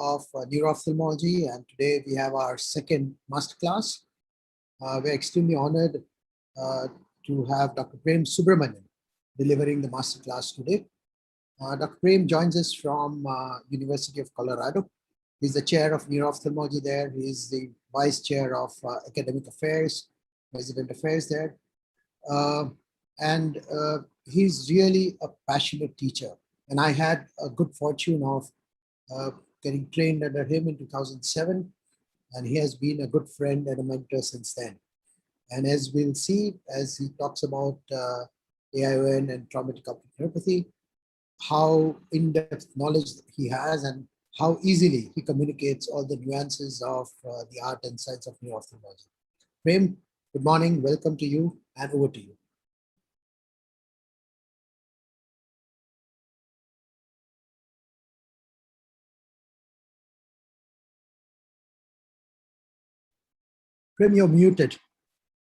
of Neuro-ophthalmology, and today we have our second masterclass. We're extremely honored to have Dr. Prem Subramanian delivering the masterclass today. Dr. Prem joins us from University of Colorado. He's the chair of Neuro-ophthalmology there. He's the vice chair of academic affairs, resident affairs there. He's really a passionate teacher. And I had a good fortune of getting trained under him in 2007. And he has been a good friend and a mentor since then. And as we'll see, as he talks about AION and traumatic optic neuropathy, how in-depth knowledge he has and how easily he communicates all the nuances of the art and science of neuro-ophthalmology. Prem, good morning, welcome to you, and over to you. Prem, you're muted.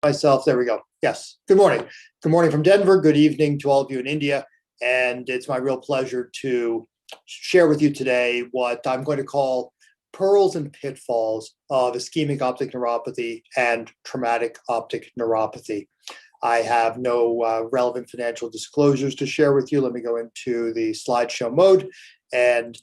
Myself, there we go. Yes, good morning. Good morning from Denver. Good evening to all of you in India. And it's my real pleasure to share with you today what I'm going to call pearls and pitfalls of ischemic optic neuropathy and traumatic optic neuropathy. I have no relevant financial disclosures to share with you. Let me go into the slideshow mode. And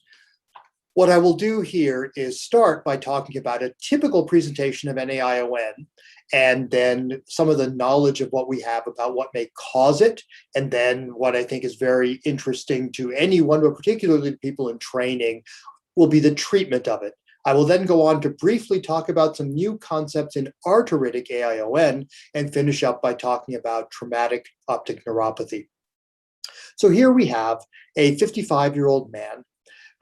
what I will do here is start by talking about a typical presentation of NAION, and then some of the knowledge of what we have about what may cause it, and then what I think is very interesting to anyone, but particularly people in training, will be the treatment of it. I will then go on to briefly talk about some new concepts in arteritic ION and finish up by talking about traumatic optic neuropathy. So here we have a 55-year-old man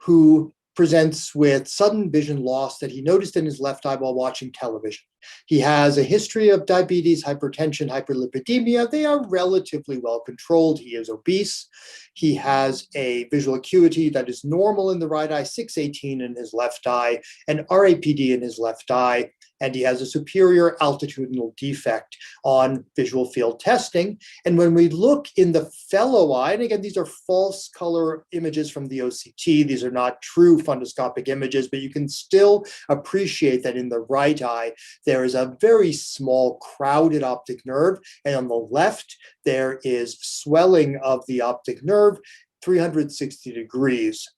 who presents with sudden vision loss that he noticed in his left eye while watching television. He has a history of diabetes, hypertension, hyperlipidemia. They are relatively well controlled. He is obese. He has a visual acuity that is normal in the right eye, 618 in his left eye, and RAPD in his left eye. And he has a superior altitudinal defect on visual field testing. And when we look in the fellow eye, and again, these are false color images from the OCT. These are not true fundoscopic images, but you can still appreciate that in the right eye, there is a very small crowded optic nerve. And on the left, there is swelling of the optic nerve, 360 degrees,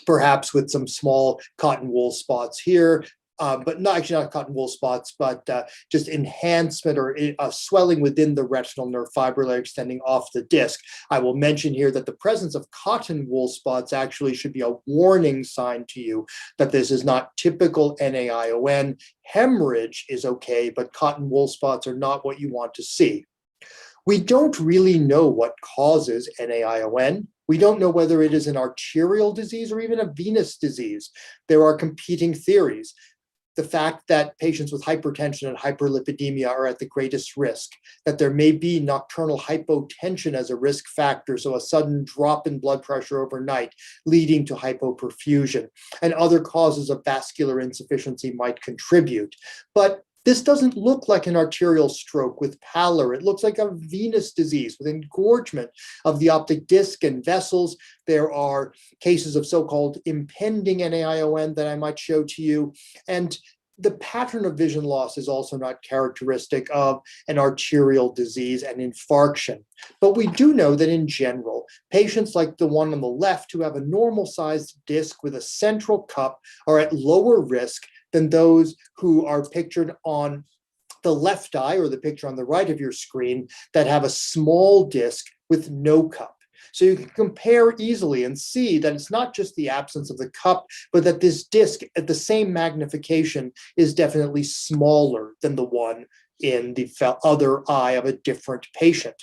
perhaps with some small cotton wool spots here. But not cotton wool spots, but just enhancement or swelling within the retinal nerve fibrillary extending off the disc. I will mention here that the presence of cotton wool spots actually should be a warning sign to you that this is not typical NAION. Hemorrhage is okay, but cotton wool spots are not what you want to see. We don't really know what causes NAION. We don't know whether it is an arterial disease or even a venous disease. There are competing theories. The fact that patients with hypertension and hyperlipidemia are at the greatest risk, that there may be nocturnal hypotension as a risk factor, so a sudden drop in blood pressure overnight leading to hypoperfusion, and other causes of vascular insufficiency might contribute. But this doesn't look like an arterial stroke with pallor. It looks like a venous disease with engorgement of the optic disc and vessels. There are cases of so-called impending NAION that I might show to you. And the pattern of vision loss is also not characteristic of an arterial disease and infarction. But we do know that in general, patients like the one on the left who have a normal-sized disc with a central cup are at lower risk than those who are pictured on the left eye or the picture on the right of your screen that have a small disc with no cup. So you can compare easily and see that it's not just the absence of the cup, but that this disc at the same magnification is definitely smaller than the one in the other eye of a different patient.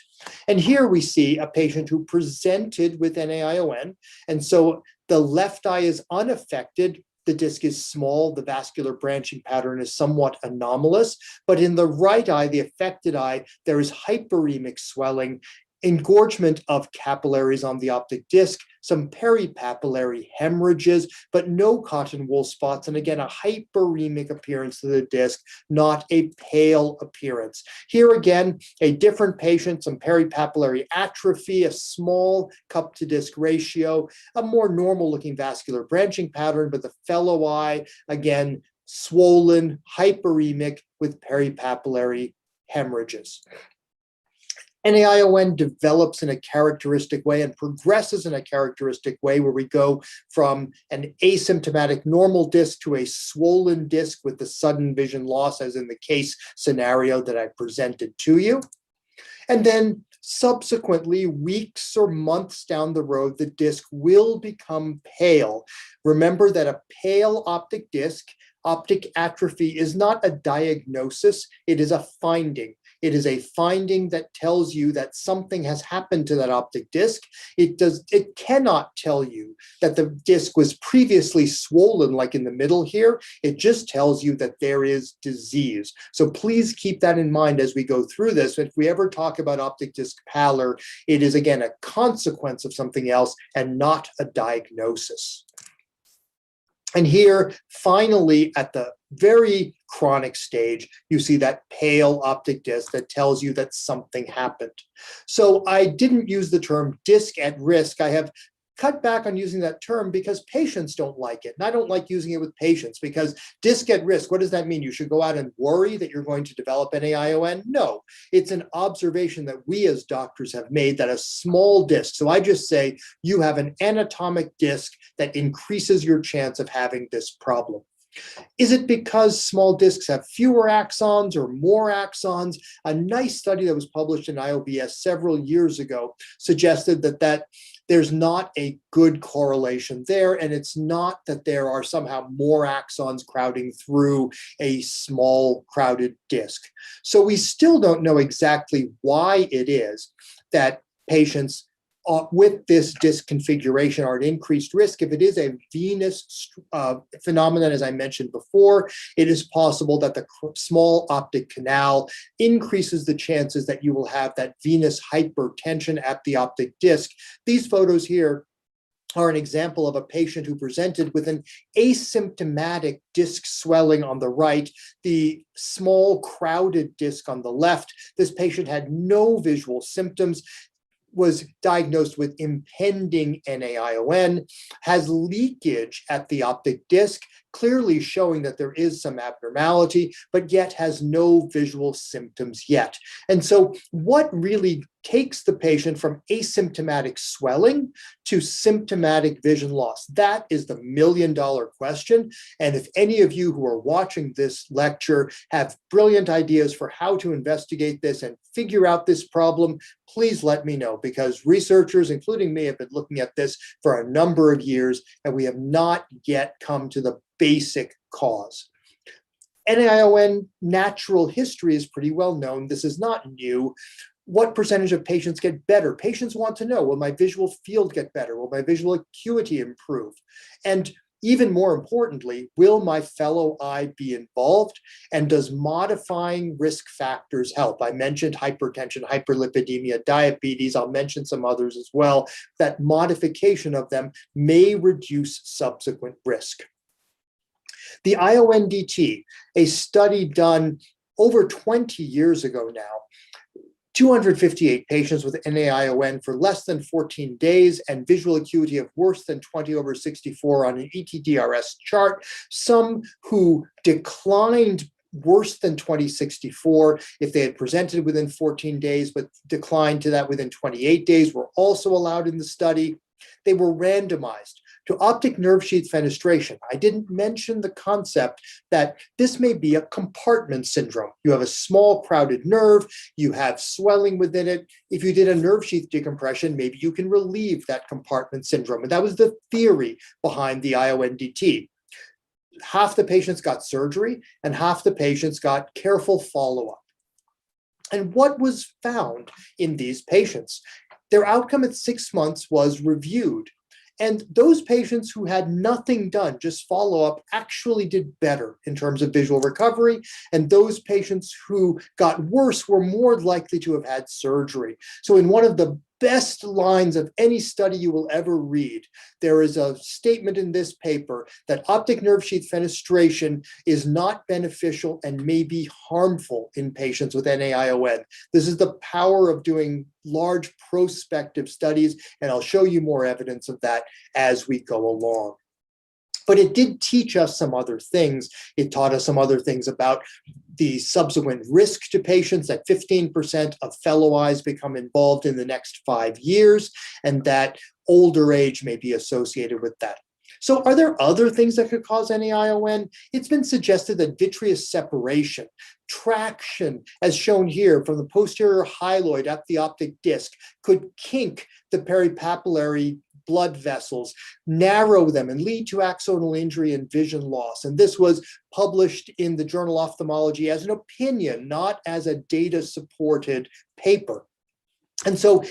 And here we see a patient who presented with NAION, and so the left eye is unaffected. The disc is small, the vascular branching pattern is somewhat anomalous, but in the right eye, the affected eye, there is hyperemic swelling, engorgement of capillaries on the optic disc, some peripapillary hemorrhages, but no cotton wool spots. And again, a hyperemic appearance to the disc, not a pale appearance. Here again, a different patient, some peripapillary atrophy, a small cup to disc ratio, a more normal looking vascular branching pattern, but the fellow eye, again, swollen, hyperemic with peripapillary hemorrhages. NAION develops in a characteristic way and progresses in a characteristic way where we go from an asymptomatic normal disc to a swollen disc with the sudden vision loss, as in the case scenario that I presented to you. And then subsequently, weeks or months down the road, the disc will become pale. Remember that a pale optic disc, optic atrophy, is not a diagnosis, it is a finding. It is a finding that tells you that something has happened to that optic disc. It cannot tell you that the disc was previously swollen, like in the middle here. It just tells you that there is disease. So please keep that in mind as we go through this. If we ever talk about optic disc pallor, it is again a consequence of something else and not a diagnosis. And here, finally, at the very chronic stage, you see that pale optic disc that tells you that something happened. So I didn't use the term disc at risk. I have cut back on using that term because patients don't like it. And I don't like using it with patients because disc at risk, what does that mean? You should go out and worry that you're going to develop NAION? No, it's an observation that we as doctors have made that a small disc, so I just say you have an anatomic disc that increases your chance of having this problem. Is it because small discs have fewer axons or more axons? A nice study that was published in IOBS several years ago suggested that there's not a good correlation there, and it's not that there are somehow more axons crowding through a small crowded disc. So we still don't know exactly why it is that patients with this disc configuration are at increased risk. If it is a venous phenomenon, as I mentioned before, it is possible that the small optic canal increases the chances that you will have that venous hypertension at the optic disc. These photos here are an example of a patient who presented with an asymptomatic disc swelling on the right, the small crowded disc on the left. This patient had no visual symptoms, was diagnosed with impending NAION, has leakage at the optic disc, clearly showing that there is some abnormality, but yet has no visual symptoms yet. And so what really takes the patient from asymptomatic swelling to symptomatic vision loss? That is the million-dollar question. And if any of you who are watching this lecture have brilliant ideas for how to investigate this and figure out this problem, please let me know, because researchers, including me, have been looking at this for a number of years, and we have not yet come to the basic cause. NAION natural history is pretty well known. This is not new. What percentage of patients get better? Patients want to know, will my visual field get better? Will my visual acuity improve? And even more importantly, will my fellow eye be involved? And does modifying risk factors help? I mentioned hypertension, hyperlipidemia, diabetes. I'll mention some others as well. That modification of them may reduce subsequent risk. The IONDT, a study done over 20 years ago now, 258 patients with NAION for less than 14 days and visual acuity of worse than 20/64 on an ETDRS chart. Some who declined worse than 20/64 if they had presented within 14 days, but declined to that within 28 days were also allowed in the study. They were randomized to optic nerve sheath fenestration. I didn't mention the concept that this may be a compartment syndrome. You have a small crowded nerve, you have swelling within it. If you did a nerve sheath decompression, maybe you can relieve that compartment syndrome. And that was the theory behind the IONDT. Half the patients got surgery and half the patients got careful follow-up. And what was found in these patients? Their outcome at 6 months was reviewed. And those patients who had nothing done, just follow-up, actually did better in terms of visual recovery. And those patients who got worse were more likely to have had surgery. So in one of the best lines of any study you will ever read. There is a statement in this paper that optic nerve sheath fenestration is not beneficial and may be harmful in patients with NAION. This is the power of doing large prospective studies, and I'll show you more evidence of that as we go along. But it did teach us some other things. It taught us some other things about the subsequent risk to patients, that 15% of fellow eyes become involved in the next 5 years, and that older age may be associated with that. So are there other things that could cause NAION? It's been suggested that vitreous separation, traction, as shown here from the posterior hyaloid up the optic disc, could kink the peripapillary blood vessels, narrow them, and lead to axonal injury and vision loss. And this was published in the journal Ophthalmology as an opinion, not as a data-supported paper. And so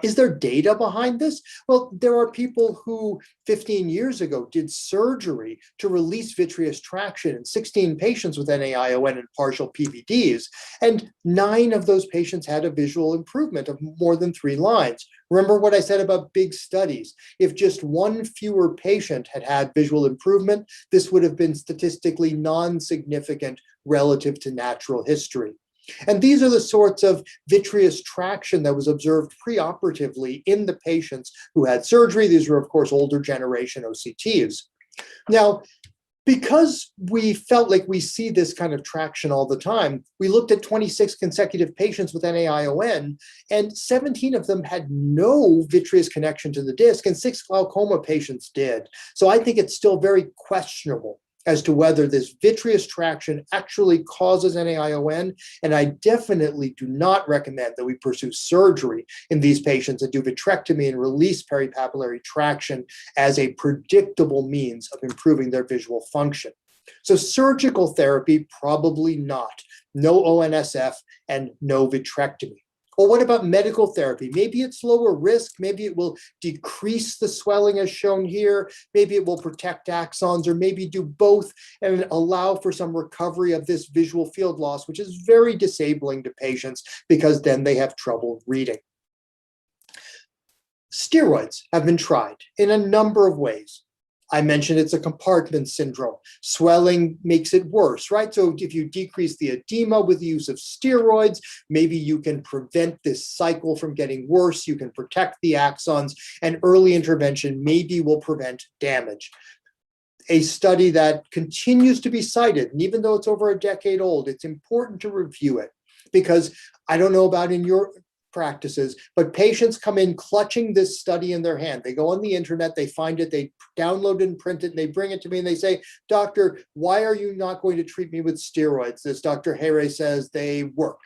is there data behind this? Well, there are people who 15 years ago did surgery to release vitreous traction in 16 patients with NAION and partial PVDs, and 9 of those patients had a visual improvement of more than 3 lines. Remember what I said about big studies. If just 1 fewer patient had had visual improvement, this would have been statistically non-significant relative to natural history. And these are the sorts of vitreous traction that was observed preoperatively in the patients who had surgery. These were, of course, older generation OCTs. Now, because we felt like we see this kind of traction all the time, we looked at 26 consecutive patients with NAION, and 17 of them had no vitreous connection to the disc, and 6 glaucoma patients did. So I think it's still very questionable as to whether this vitreous traction actually causes NAION, and I definitely do not recommend that we pursue surgery in these patients and do vitrectomy and release peripapillary traction as a predictable means of improving their visual function. So surgical therapy, probably not. No ONSF and no vitrectomy. Well, what about medical therapy? Maybe it's lower risk. Maybe it will decrease the swelling as shown here. Maybe it will protect axons, or maybe do both and allow for some recovery of this visual field loss, which is very disabling to patients because then they have trouble reading. Steroids have been tried in a number of ways. I mentioned it's a compartment syndrome. Swelling makes it worse, right? So if you decrease the edema with the use of steroids, maybe you can prevent this cycle from getting worse. You can protect the axons, and early intervention maybe will prevent damage. A study that continues to be cited, and even though it's over a decade old, it's important to review it, because I don't know about in your practices, but patients come in clutching this study in their hand. They go on the internet, they find it, they download and print it, and they bring it to me and they say, "Doctor, why are you not going to treat me with steroids?" As Dr. Hare says, they work.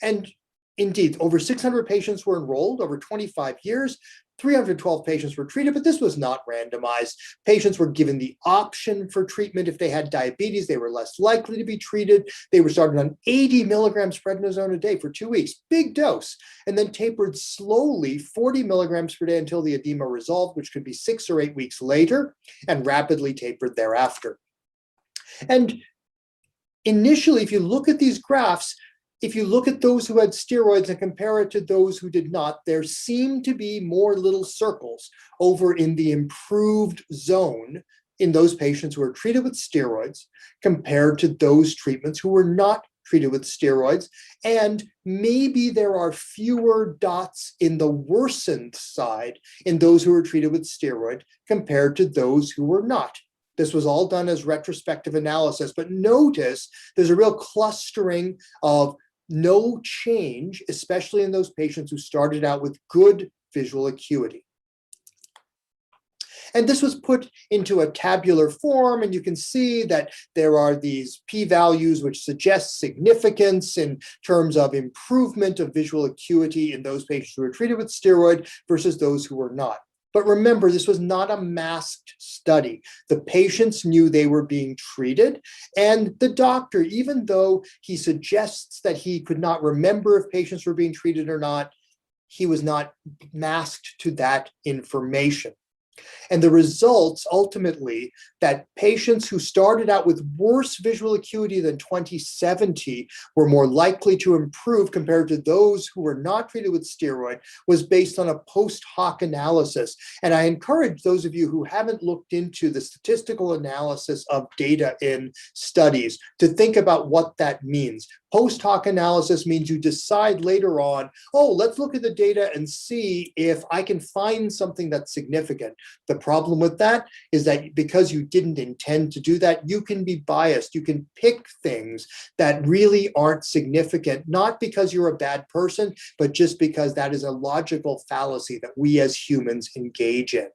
And indeed, over 600 patients were enrolled over 25 years. 312 patients were treated, but this was not randomized. Patients were given the option for treatment. If they had diabetes, they were less likely to be treated. They were started on 80 milligrams prednisone a day for 2 weeks, big dose, and then tapered slowly 40 milligrams per day until the edema resolved, which could be 6 or 8 weeks later, and rapidly tapered thereafter. And initially, if you look at these graphs, if you look at those who had steroids and compare it to those who did not, there seem to be more little circles over in the improved zone in those patients who were treated with steroids compared to those treatments who were not treated with steroids. And maybe there are fewer dots in the worsened side in those who were treated with steroid compared to those who were not. This was all done as retrospective analysis, but notice there's a real clustering of no change, especially in those patients who started out with good visual acuity. And this was put into a tabular form, and you can see that there are these p-values which suggest significance in terms of improvement of visual acuity in those patients who were treated with steroid versus those who were not. But remember, this was not a masked study. The patients knew they were being treated, and the doctor, even though he suggests that he could not remember if patients were being treated or not, he was not masked to that information. And the results ultimately that patients who started out with worse visual acuity than 20/70 were more likely to improve compared to those who were not treated with steroid was based on a post hoc analysis. And I encourage those of you who haven't looked into the statistical analysis of data in studies to think about what that means. Post hoc analysis means you decide later on, oh, let's look at the data and see if I can find something that's significant. The problem with that is that because you didn't intend to do that, you can be biased. You can pick things that really aren't significant, not because you're a bad person, but just because that is a logical fallacy that we as humans engage in.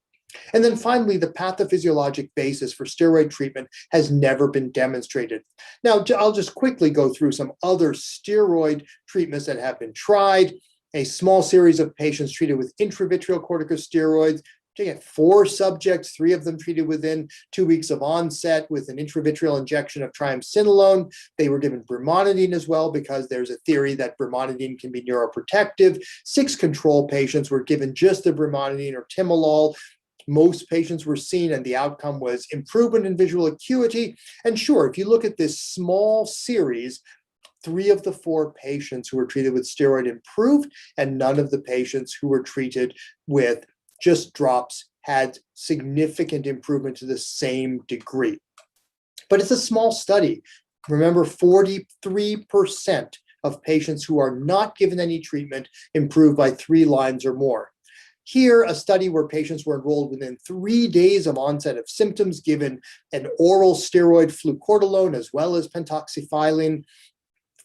And then finally, the pathophysiologic basis for steroid treatment has never been demonstrated. Now, I'll just quickly go through some other steroid treatments that have been tried. A small series of patients treated with intravitreal corticosteroids. You get 4 subjects, 3 of them treated within 2 weeks of onset with an intravitreal injection of triamcinolone. They were given brimonidine as well because there's a theory that brimonidine can be neuroprotective. 6 control patients were given just the brimonidine or timolol. Most patients were seen and the outcome was improvement in visual acuity. And sure, if you look at this small series, 3 of the 4 patients who were treated with steroid improved, and none of the patients who were treated with just drops had significant improvement to the same degree. But it's a small study. Remember, 43% of patients who are not given any treatment improved by 3 lines or more. Here, a study where patients were enrolled within 3 days of onset of symptoms, given an oral steroid flucortolone as well as pentoxifylline.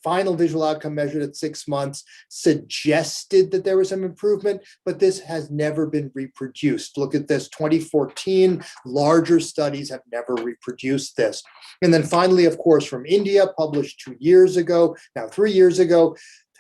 Final visual outcome measured at 6 months suggested that there was some improvement, but this has never been reproduced. Look at this, 2014, larger studies have never reproduced this. And then finally, of course, from India, published 2 years ago, now 3 years ago,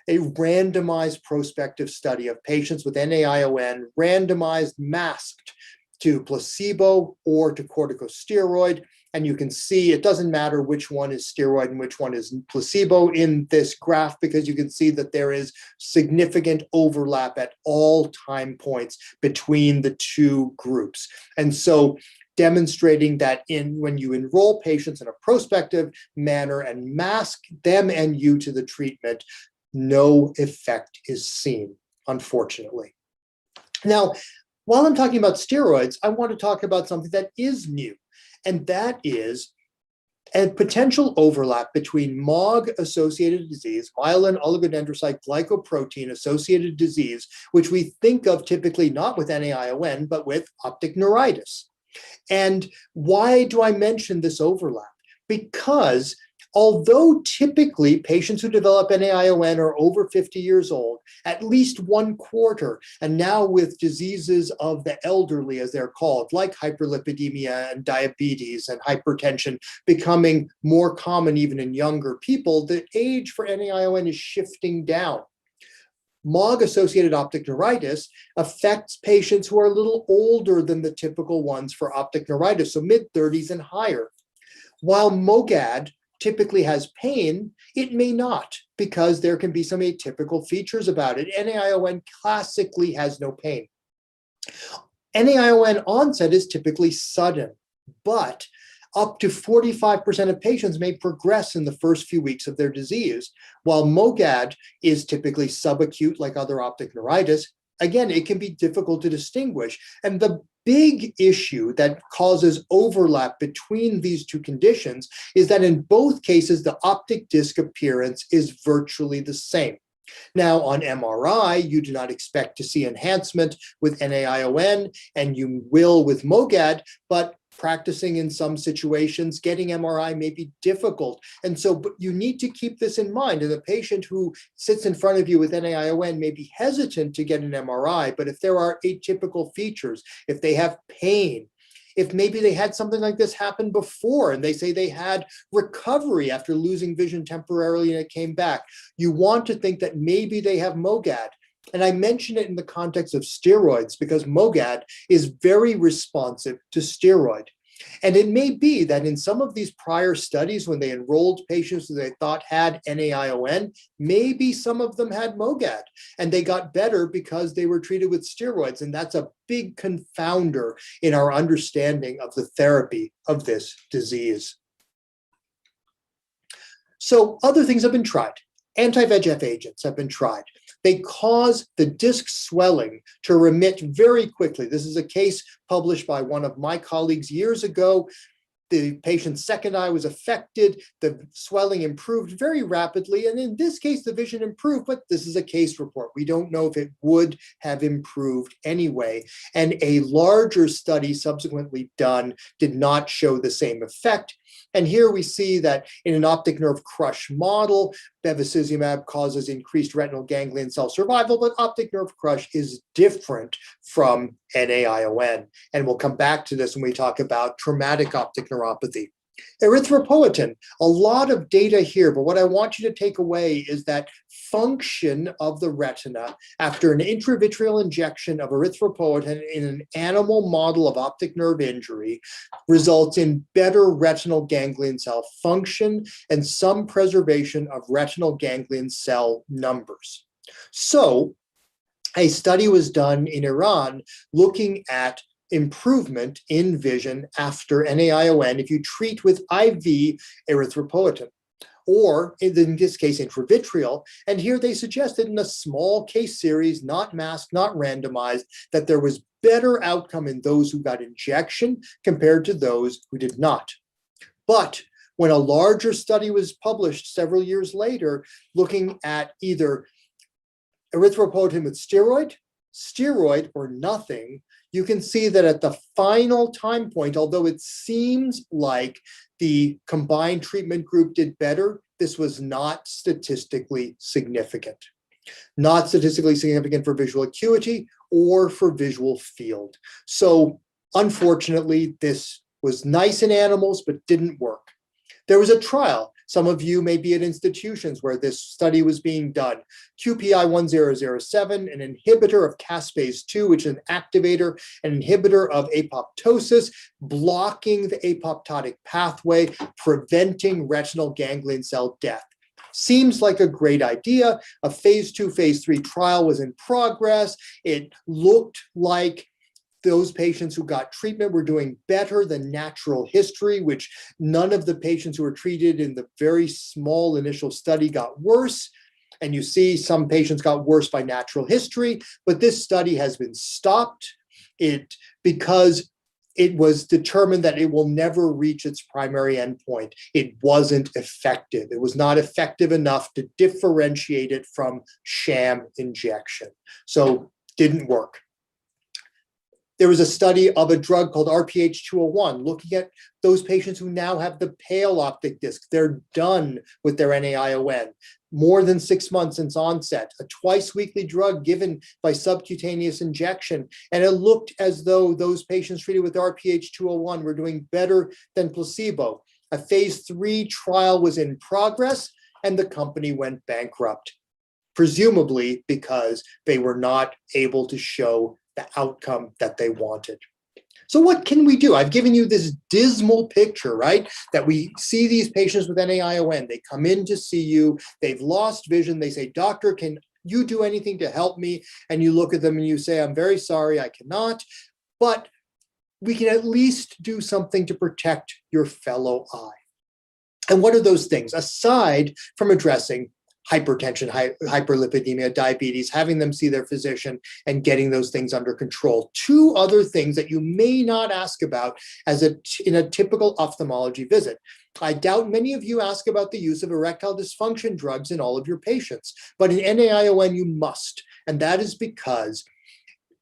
a randomized prospective study of patients with NAION, randomized masked to placebo or to corticosteroid. And you can see it doesn't matter which one is steroid and which one is placebo in this graph, because you can see that there is significant overlap at all time points between the 2 groups. And so demonstrating that when you enroll patients in a prospective manner and mask them and you to the treatment, no effect is seen, unfortunately. Now, while I'm talking about steroids, I want to talk about something that is new, and that is a potential overlap between MOG-associated disease, myelin oligodendrocyte glycoprotein-associated disease, which we think of typically not with NAION, but with optic neuritis. And why do I mention this overlap? Because although typically patients who develop NAION are over 50 years old, at least 1/4, and now with diseases of the elderly, as they're called, like hyperlipidemia and diabetes and hypertension becoming more common even in younger people, the age for NAION is shifting down. MOG-associated optic neuritis affects patients who are a little older than the typical ones for optic neuritis, so mid-30s and higher. While MOGAD typically has pain, it may not, because there can be some atypical features about it. NAION classically has no pain. NAION onset is typically sudden, but up to 45% of patients may progress in the first few weeks of their disease, while MOGAD is typically subacute like other optic neuritis. Again, it can be difficult to distinguish. And the big issue that causes overlap between these 2 conditions is that in both cases, the optic disc appearance is virtually the same. Now, on MRI, you do not expect to see enhancement with NAION, and you will with MOGAD, but practicing in some situations, getting MRI may be difficult. And so but you need to keep this in mind. And the patient who sits in front of you with NAION may be hesitant to get an MRI, but if there are atypical features, if they have pain, if maybe they had something like this happen before and they say they had recovery after losing vision temporarily and it came back, you want to think that maybe they have MOGAD. And I mention it in the context of steroids because MOGAD is very responsive to steroid. And it may be that in some of these prior studies, when they enrolled patients who they thought had NAION, maybe some of them had MOGAD, and they got better because they were treated with steroids. And that's a big confounder in our understanding of the therapy of this disease. So other things have been tried. Anti-VEGF agents have been tried. They cause the disc swelling to remit very quickly. This is a case published by one of my colleagues years ago. The patient's second eye was affected. The swelling improved very rapidly. And in this case, the vision improved, but this is a case report. We don't know if it would have improved anyway. And a larger study subsequently done did not show the same effect. And here we see that in an optic nerve crush model, bevacizumab causes increased retinal ganglion cell survival, but optic nerve crush is different from NAION. And we'll come back to this when we talk about traumatic optic neuropathy. Erythropoietin, a lot of data here, but what I want you to take away is that function of the retina after an intravitreal injection of erythropoietin in an animal model of optic nerve injury results in better retinal ganglion cell function and some preservation of retinal ganglion cell numbers. So a study was done in Iran looking at improvement in vision after NAION if you treat with IV erythropoietin, or in this case intravitreal. And here they suggested in a small case series, not masked, not randomized, that there was better outcome in those who got injection compared to those who did not. But when a larger study was published several years later, looking at either erythropoietin with steroid or nothing, you can see that at the final time point, although it seems like the combined treatment group did better, this was not statistically significant. Not statistically significant for visual acuity or for visual field. So unfortunately, this was nice in animals, but didn't work. There was a trial. Some of you may be at institutions where this study was being done. QPI-1007, an inhibitor of caspase-2, which is an activator, an inhibitor of apoptosis, blocking the apoptotic pathway, preventing retinal ganglion cell death. Seems like a great idea. A phase 2, phase 3 trial was in progress. It looked like those patients who got treatment were doing better than natural history, which none of the patients who were treated in the very small initial study got worse. And you see some patients got worse by natural history, but this study has been stopped because it was determined that it will never reach its primary endpoint. It wasn't effective. It was not effective enough to differentiate it from sham injection. So didn't work. There was a study of a drug called RPH201 looking at those patients who now have the pale optic disc. They're done with their NAION. More than 6 months since onset, a twice-weekly drug given by subcutaneous injection. And it looked as though those patients treated with RPH201 were doing better than placebo. A phase 3 trial was in progress and the company went bankrupt, presumably because they were not able to show the outcome that they wanted. So what can we do? I've given you this dismal picture, right? That we see these patients with NAION. They come in to see you. They've lost vision. They say, doctor, can you do anything to help me? And you look at them and you say, I'm very sorry, I cannot. But we can at least do something to protect your fellow eye. And what are those things? Aside from addressing hypertension, hyperlipidemia, diabetes, having them see their physician and getting those things under control. 2 other things that you may not ask about in a typical ophthalmology visit. I doubt many of you ask about the use of erectile dysfunction drugs in all of your patients, but in NAION you must, and that is because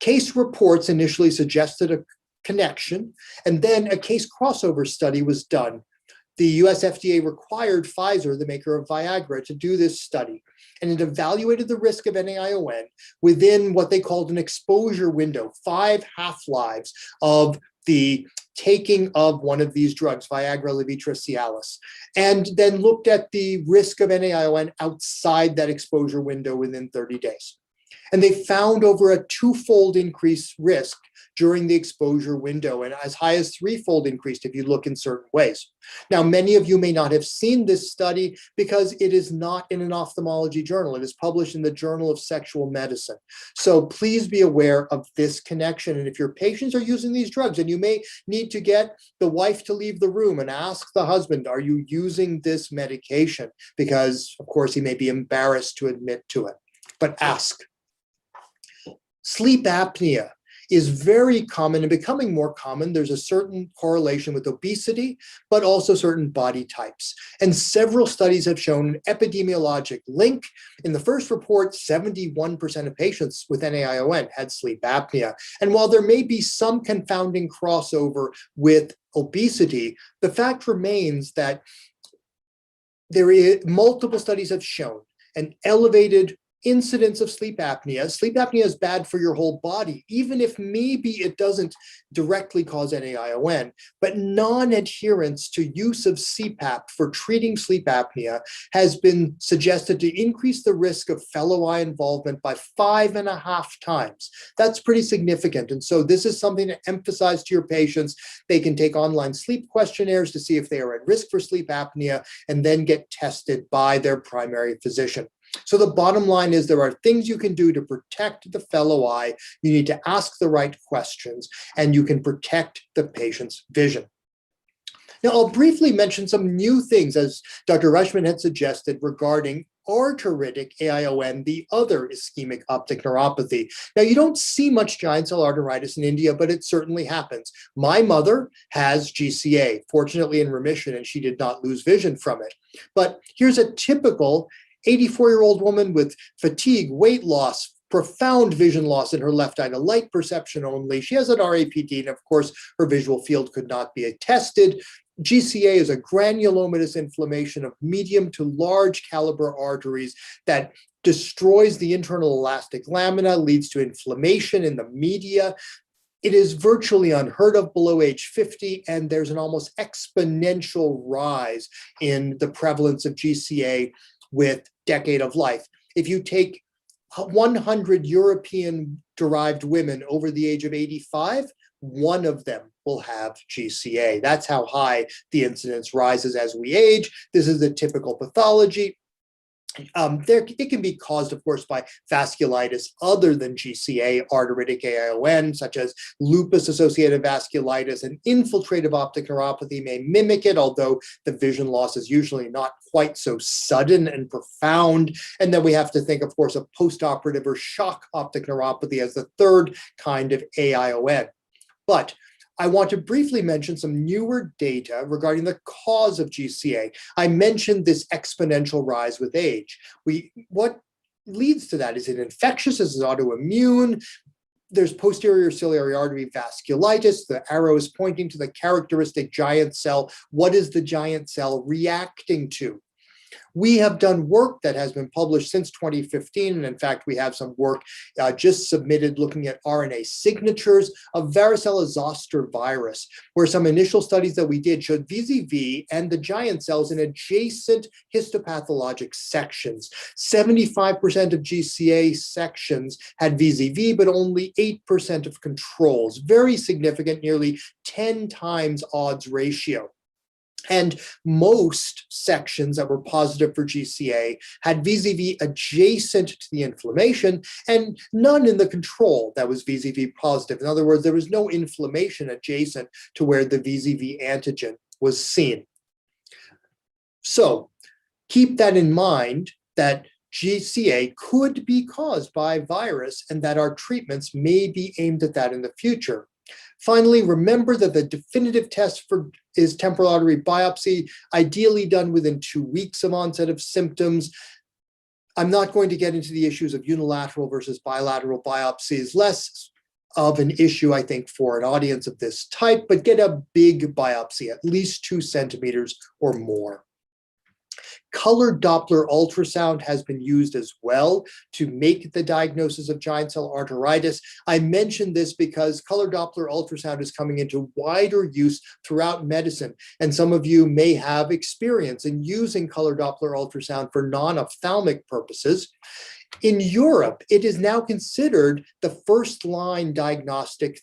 case reports initially suggested a connection, and then a case crossover study was done. The US FDA required Pfizer, the maker of Viagra, to do this study, and it evaluated the risk of NAION within what they called an exposure window, 5 half-lives of the taking of one of these drugs, Viagra, Levitra, Cialis, and then looked at the risk of NAION outside that exposure window within 30 days. And they found over a 2-fold increased risk during the exposure window, and as high as 3-fold increased if you look in certain ways. Now, many of you may not have seen this study because it is not in an ophthalmology journal. It is published in the Journal of Sexual Medicine. So please be aware of this connection. And if your patients are using these drugs, and you may need to get the wife to leave the room and ask the husband, are you using this medication? Because, of course, he may be embarrassed to admit to it, but ask. Sleep apnea is very common and becoming more common. There's a certain correlation with obesity, but also certain body types. And several studies have shown an epidemiologic link. In the first report, 71% of patients with NAION had sleep apnea. And while there may be some confounding crossover with obesity, the fact remains that multiple studies have shown an elevated incidence of sleep apnea. Sleep apnea is bad for your whole body, even if maybe it doesn't directly cause NAION, but non-adherence to use of CPAP for treating sleep apnea has been suggested to increase the risk of fellow eye involvement by 5.5 times. That's pretty significant. And so this is something to emphasize to your patients. They can take online sleep questionnaires to see if they are at risk for sleep apnea and then get tested by their primary physician. So the bottom line is there are things you can do to protect the fellow eye. You need to ask the right questions, and you can protect the patient's vision. Now, I'll briefly mention some new things, as Dr. Rushman had suggested, regarding arteritic ION, the other ischemic optic neuropathy. Now, you don't see much giant cell arteritis in India, but it certainly happens. My mother has GCA, fortunately in remission, and she did not lose vision from it. But here's a typical 84-year-old woman with fatigue, weight loss, profound vision loss in her left eye, to light perception only. She has an RAPD, and of course, her visual field could not be attested. GCA is a granulomatous inflammation of medium to large caliber arteries that destroys the internal elastic lamina, leads to inflammation in the media. It is virtually unheard of below age 50, and there's an almost exponential rise in the prevalence of GCA with decade of life. If you take 100 European-derived women over the age of 85, one of them will have GCA. That's how high the incidence rises as we age. This is a typical pathology. It can be caused, of course, by vasculitis other than GCA, arteritic ION, such as lupus-associated vasculitis, and infiltrative optic neuropathy may mimic it, although the vision loss is usually not quite so sudden and profound. And then we have to think, of course, of postoperative or shock optic neuropathy as the third kind of AION. But I want to briefly mention some newer data regarding the cause of GCA. I mentioned this exponential rise with age. What leads to that? Is it infectious? Is it autoimmune? There's posterior ciliary artery vasculitis. The arrow is pointing to the characteristic giant cell. What is the giant cell reacting to? We have done work that has been published since 2015, and in fact, we have some work just submitted looking at RNA signatures of varicella zoster virus, where some initial studies that we did showed VZV and the giant cells in adjacent histopathologic sections. 75% of GCA sections had VZV, but only 8% of controls. Very significant, nearly 10 times odds ratio. And most sections that were positive for GCA had VZV adjacent to the inflammation and none in the control that was VZV positive. In other words, there was no inflammation adjacent to where the VZV antigen was seen. So keep that in mind, that GCA could be caused by virus and that our treatments may be aimed at that in the future. Finally, remember that the definitive test is temporal artery biopsy, ideally done within 2 weeks of onset of symptoms. I'm not going to get into the issues of unilateral versus bilateral biopsies, less of an issue, I think, for an audience of this type, but get a big biopsy, at least 2 centimeters or more. Color Doppler ultrasound has been used as well to make the diagnosis of giant cell arteritis. I mention this because color Doppler ultrasound is coming into wider use throughout medicine, and some of you may have experience in using color Doppler ultrasound for non-ophthalmic purposes. In Europe, it is now considered the first-line diagnostic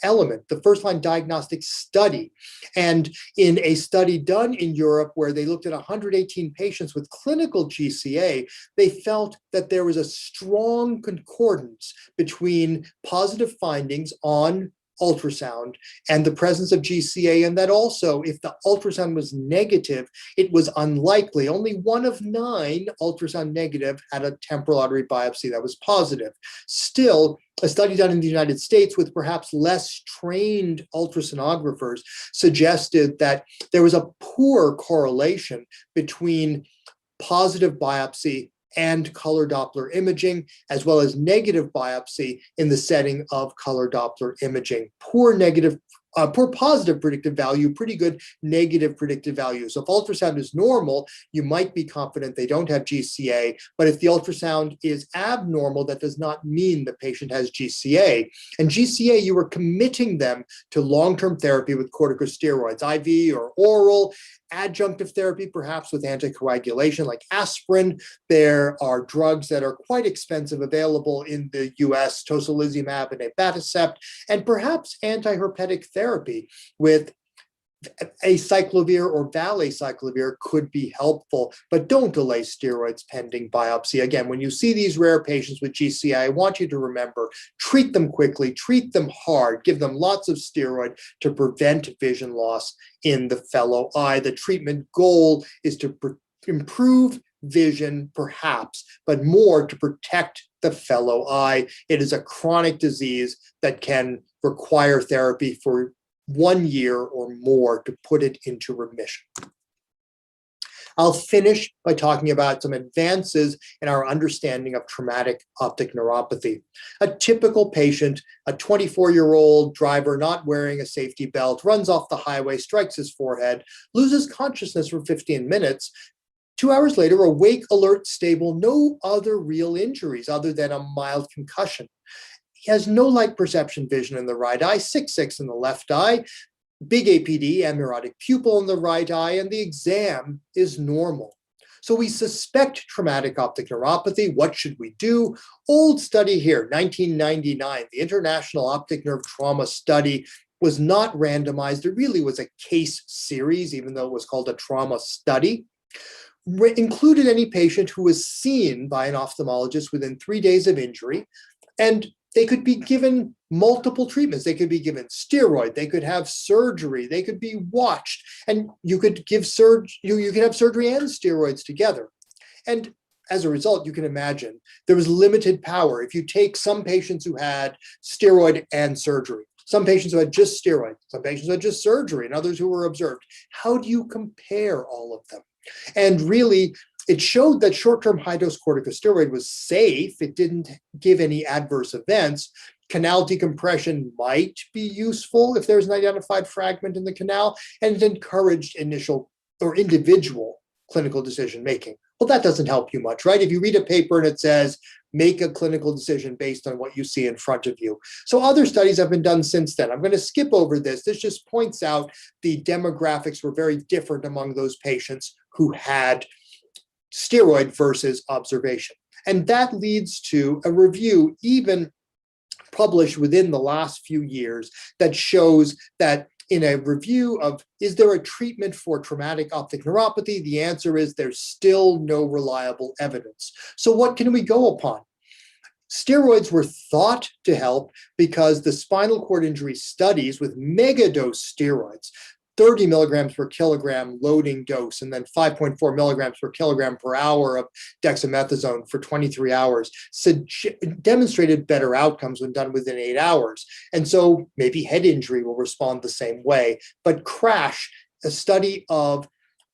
element, the first-line diagnostic study. And in a study done in Europe where they looked at 118 patients with clinical GCA, they felt that there was a strong concordance between positive findings on ultrasound and the presence of GCA, and that also if the ultrasound was negative, it was unlikely. Only 1 of 9 ultrasound negative had a temporal artery biopsy that was positive. Still, a study done in the United States with perhaps less trained ultrasonographers suggested that there was a poor correlation between positive biopsy and color Doppler imaging, as well as negative biopsy in the setting of color Doppler imaging. Poor positive predictive value, pretty good negative predictive value. So if ultrasound is normal, you might be confident they don't have GCA, but if the ultrasound is abnormal, that does not mean the patient has GCA. And GCA, you are committing them to long-term therapy with corticosteroids, IV or oral, adjunctive therapy, perhaps with anticoagulation like aspirin. There are drugs that are quite expensive available in the US, tocilizumab and abatacept, and perhaps antiherpetic therapy with acyclovir or valacyclovir could be helpful, but don't delay steroids pending biopsy. Again, when you see these rare patients with GCI, I want you to remember, treat them quickly, treat them hard, give them lots of steroid to prevent vision loss in the fellow eye. The treatment goal is to improve vision, perhaps, but more to protect the fellow eye. It is a chronic disease that can require therapy for 1 year or more to put it into remission. I'll finish by talking about some advances in our understanding of traumatic optic neuropathy. A typical patient, a 24-year-old driver not wearing a safety belt, runs off the highway, strikes his forehead, loses consciousness for 15 minutes. 2 hours later, awake, alert, stable, no other real injuries other than a mild concussion. He has no light perception vision in the right eye, 6/6 in the left eye, big APD, amaurotic pupil in the right eye, and the exam is normal. So we suspect traumatic optic neuropathy. What should we do? Old study here, 1999, the International Optic Nerve Trauma Study was not randomized. It really was a case series, even though it was called a trauma study. Included any patient who was seen by an ophthalmologist within 3 days of injury, and they could be given multiple treatments. They could be given steroid, they could have surgery, they could be watched, and you could give you could have surgery and steroids together. And as a result, you can imagine there was limited power. If you take some patients who had steroid and surgery, some patients who had just steroid, some patients who had just surgery, and others who were observed, how do you compare all of them? And really, it showed that short-term high-dose corticosteroid was safe. It didn't give any adverse events. Canal decompression might be useful if there's an identified fragment in the canal, and it encouraged initial or individual clinical decision-making. Well, that doesn't help you much, right? If you read a paper and it says, make a clinical decision based on what you see in front of you. So other studies have been done since then. I'm going to skip over this. This just points out the demographics were very different among those patients who had steroid versus observation. And that leads to a review even published within the last few years that shows that in a review of, is there a treatment for traumatic optic neuropathy? The answer is there's still no reliable evidence. So what can we go upon? Steroids were thought to help because the spinal cord injury studies with megadose steroids, 30 milligrams per kilogram loading dose, and then 5.4 milligrams per kilogram per hour of dexamethasone for 23 hours, demonstrated better outcomes when done within 8 hours. And so maybe head injury will respond the same way. But CRASH, a study of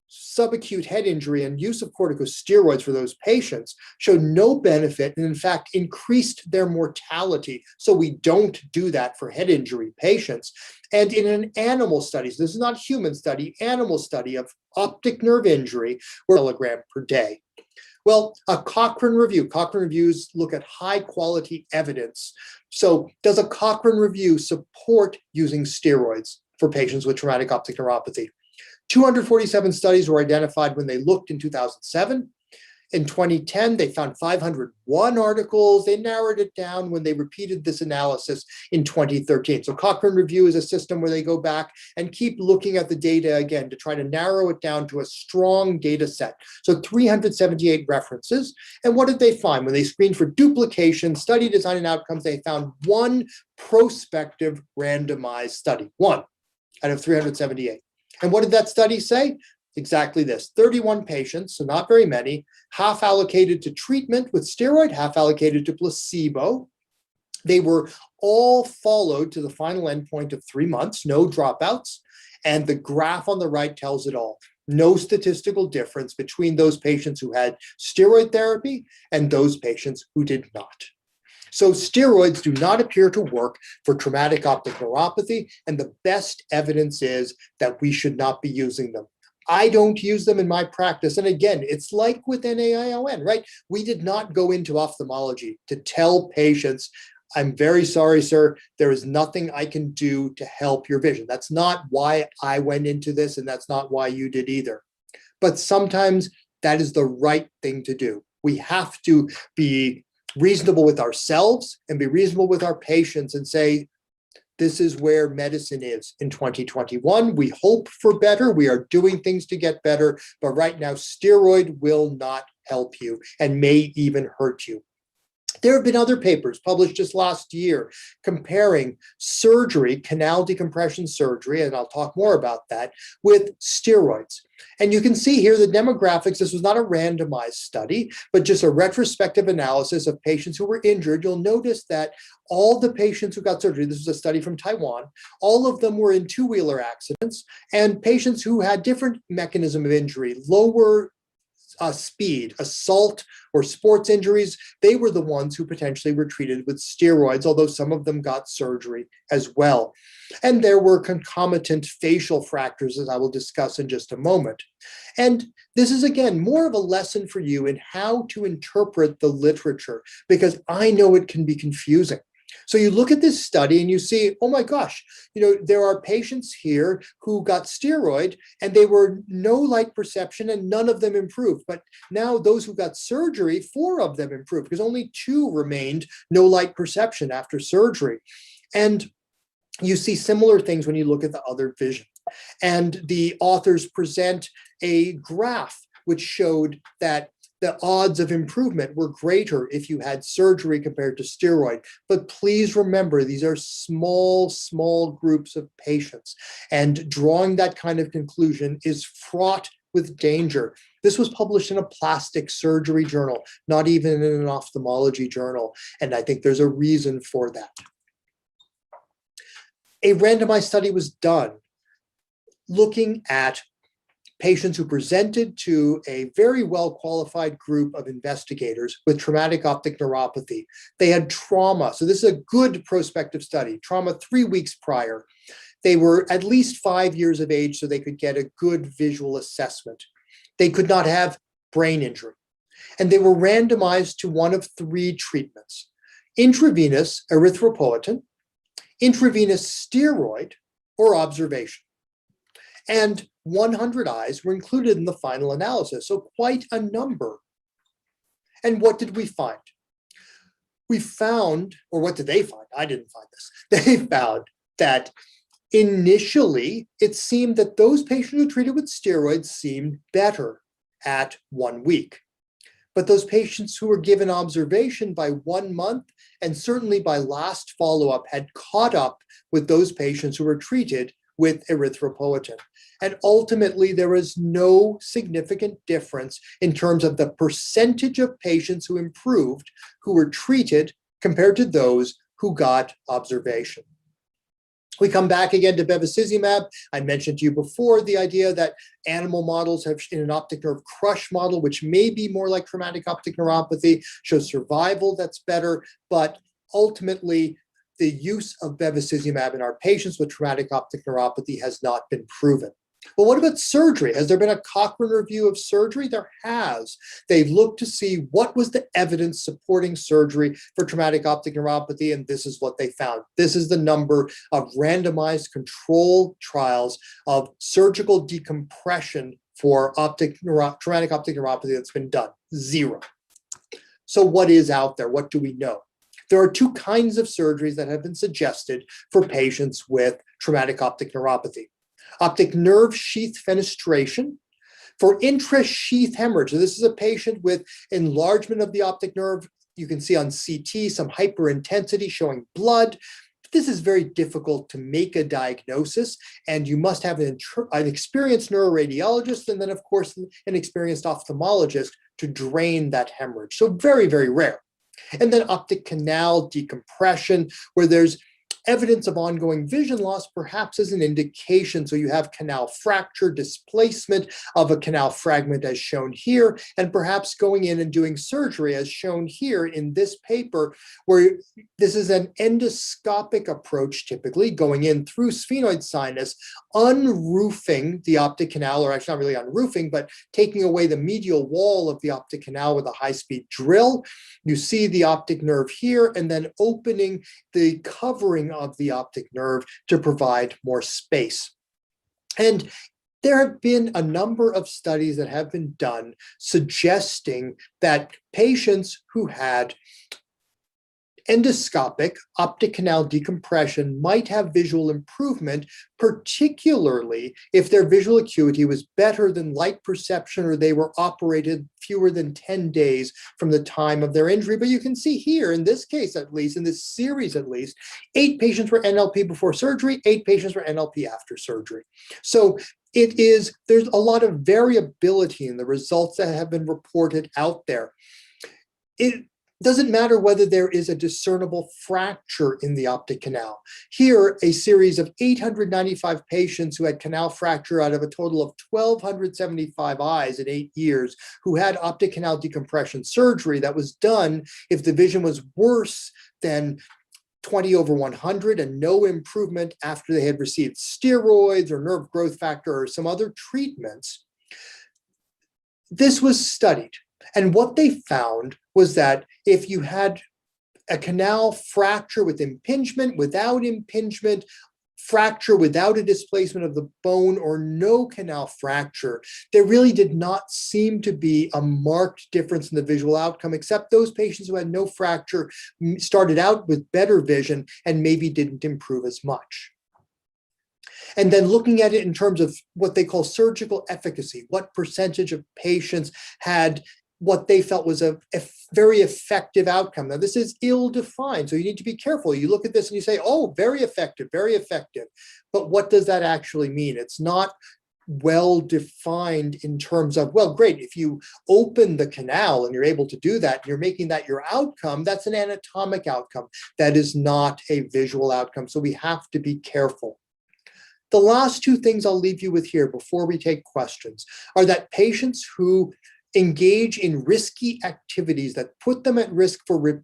subacute head injury and use of corticosteroids for those patients, showed no benefit and in fact increased their mortality. So we don't do that for head injury patients. And in an animal study, so this is not human study, animal study of optic nerve injury, milligram per day. Well, a Cochrane review. Cochrane reviews look at high quality evidence. So does a Cochrane review support using steroids for patients with traumatic optic neuropathy? 247 studies were identified when they looked in 2007. In 2010, they found 501 articles. They narrowed it down when they repeated this analysis in 2013. So Cochrane Review is a system where they go back and keep looking at the data again to try to narrow it down to a strong data set. So 378 references. And what did they find? When they screened for duplication, study design, and outcomes, they found one prospective randomized study, one out of 378. And what did that study say? Exactly this: 31 patients, so not very many, half allocated to treatment with steroid, half allocated to placebo. They were all followed to the final endpoint of 3 months, no dropouts. And the graph on the right tells it all. No statistical difference between those patients who had steroid therapy and those patients who did not. So steroids do not appear to work for traumatic optic neuropathy, and the best evidence is that we should not be using them. I don't use them in my practice. And again, it's like with NAION, right? We did not go into ophthalmology to tell patients, I'm very sorry, sir, there is nothing I can do to help your vision. That's not why I went into this, and that's not why you did either. But sometimes that is the right thing to do. We have to be reasonable with ourselves and be reasonable with our patients and say, this is where medicine is in 2021. We hope for better. We are doing things to get better, but right now, steroid will not help you and may even hurt you. There have been other papers published just last year comparing surgery, canal decompression surgery, and I'll talk more about that, with steroids. And you can see here the demographics. This was not a randomized study, but just a retrospective analysis of patients who were injured. You'll notice that all the patients who got surgery, this was a study from Taiwan, all of them were in two-wheeler accidents, and patients who had different mechanism of injury, lower speed, assault, or sports injuries, they were the ones who potentially were treated with steroids, although some of them got surgery as well. And there were concomitant facial fractures, as I will discuss in just a moment. And this is, again, more of a lesson for you in how to interpret the literature, because I know it can be confusing. So you look at this study and you see, oh my gosh, there are patients here who got steroid and they were no light perception and none of them improved. But now those who got surgery, 4 of them improved because only 2 remained no light perception after surgery. And you see similar things when you look at the other vision. And the authors present a graph which showed that the odds of improvement were greater if you had surgery compared to steroid. But please remember, these are small groups of patients. And drawing that kind of conclusion is fraught with danger. This was published in a plastic surgery journal, not even in an ophthalmology journal. And I think there's a reason for that. A randomized study was done looking at patients who presented to a very well-qualified group of investigators with traumatic optic neuropathy. They had trauma. So this is a good prospective study, trauma 3 weeks prior. They were at least 5 years of age so they could get a good visual assessment. They could not have brain injury. And they were randomized to one of 3 treatments: intravenous erythropoietin, intravenous steroid, or observation. And 100 eyes were included in the final analysis, so quite a number. And what did we find? We found, or what did they find? I didn't find this. They found that initially it seemed that those patients who treated with steroids seemed better at 1 week. But those patients who were given observation by 1 month and certainly by last follow-up had caught up with those patients who were treated with erythropoietin. And ultimately, there was no significant difference in terms of the percentage of patients who improved who were treated compared to those who got observation. We come back again to bevacizumab. I mentioned to you before the idea that animal models have, in an optic nerve crush model, which may be more like traumatic optic neuropathy, shows survival that's better, but ultimately, the use of bevacizumab in our patients with traumatic optic neuropathy has not been proven. But what about surgery? Has there been a Cochrane review of surgery? There has. They've looked to see what was the evidence supporting surgery for traumatic optic neuropathy, and this is what they found. This is the number of randomized controlled trials of surgical decompression for traumatic optic neuropathy that's been done. 0. So what is out there? What do we know? There are 2 kinds of surgeries that have been suggested for patients with traumatic optic neuropathy. Optic nerve sheath fenestration for intra-sheath hemorrhage. So this is a patient with enlargement of the optic nerve. You can see on CT some hyperintensity showing blood. This is very difficult to make a diagnosis, and you must have an experienced neuroradiologist and then, of course, an experienced ophthalmologist to drain that hemorrhage. So very, very rare. And then optic canal decompression, where there's evidence of ongoing vision loss, perhaps as an indication. So you have canal fracture, displacement of a canal fragment as shown here, and perhaps going in and doing surgery as shown here in this paper, where this is an endoscopic approach, typically going in through sphenoid sinus, unroofing the optic canal, or actually not really unroofing, but taking away the medial wall of the optic canal with a high-speed drill. You see the optic nerve here, and then opening the covering of the optic nerve to provide more space. And there have been a number of studies that have been done suggesting that patients who had endoscopic optic canal decompression might have visual improvement, particularly if their visual acuity was better than light perception or they were operated fewer than 10 days from the time of their injury. But you can see here, in this case at least, in this series at least, 8 patients were NLP before surgery, 8 patients were NLP after surgery. So there's a lot of variability in the results that have been reported out there. It doesn't matter whether there is a discernible fracture in the optic canal. Here, a series of 895 patients who had canal fracture out of a total of 1,275 eyes in 8 years who had optic canal decompression surgery that was done if the vision was worse than 20/100 and no improvement after they had received steroids or nerve growth factor or some other treatments. This was studied. And what they found was that if you had a canal fracture with impingement, without impingement, fracture without a displacement of the bone, or no canal fracture, there really did not seem to be a marked difference in the visual outcome, except those patients who had no fracture started out with better vision and maybe didn't improve as much. And then looking at it in terms of what they call surgical efficacy, what percentage of patients had what they felt was a very effective outcome. Now, this is ill-defined, so you need to be careful. You look at this and you say, oh, very effective, very effective. But what does that actually mean? It's not well-defined in terms of, well, great, if you open the canal and you're able to do that, and you're making that your outcome, that's an anatomic outcome. That is not a visual outcome, so we have to be careful. The last 2 things I'll leave you with here before we take questions are that patients who engage in risky activities that put them at risk for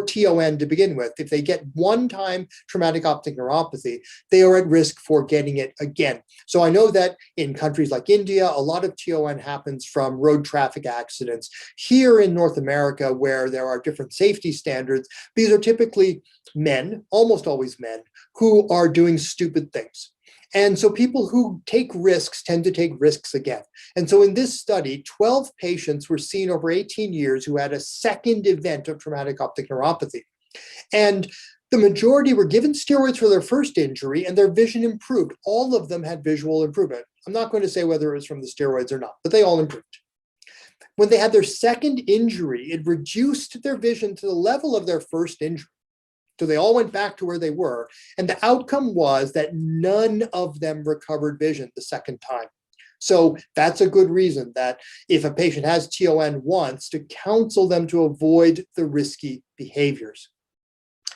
TON to begin with. If they get one-time traumatic optic neuropathy, they are at risk for getting it again. So I know that in countries like India, a lot of TON happens from road traffic accidents. Here in North America, where there are different safety standards, these are typically men, almost always men, who are doing stupid things. And so people who take risks tend to take risks again. And so in this study, 12 patients were seen over 18 years who had a second event of traumatic optic neuropathy. And the majority were given steroids for their first injury and their vision improved. All of them had visual improvement. I'm not going to say whether it was from the steroids or not, but they all improved. When they had their second injury, it reduced their vision to the level of their first injury. So they all went back to where they were. And the outcome was that none of them recovered vision the second time. So that's a good reason that if a patient has TON once, to counsel them to avoid the risky behaviors.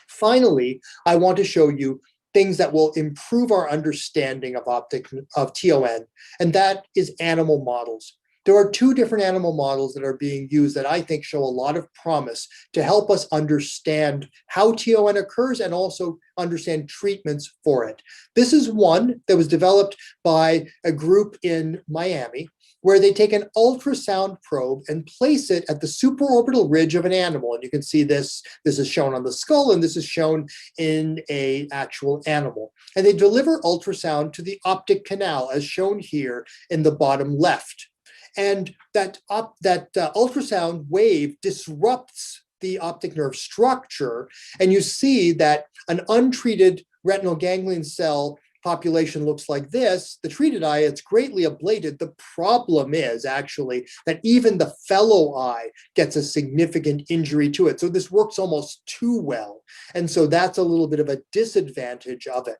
Finally, I want to show you things that will improve our understanding of TON, and that is animal models. There are 2 different animal models that are being used that I think show a lot of promise to help us understand how TON occurs and also understand treatments for it. This is one that was developed by a group in Miami, where they take an ultrasound probe and place it at the supraorbital ridge of an animal. And you can see this is shown on the skull, and this is shown in an actual animal. And they deliver ultrasound to the optic canal, as shown here in the bottom left. And that ultrasound wave disrupts the optic nerve structure, and you see that an untreated retinal ganglion cell population looks like this. The treated eye, it's greatly ablated. The problem is actually that even the fellow eye gets a significant injury to it. So this works almost too well. And so that's a little bit of a disadvantage of it.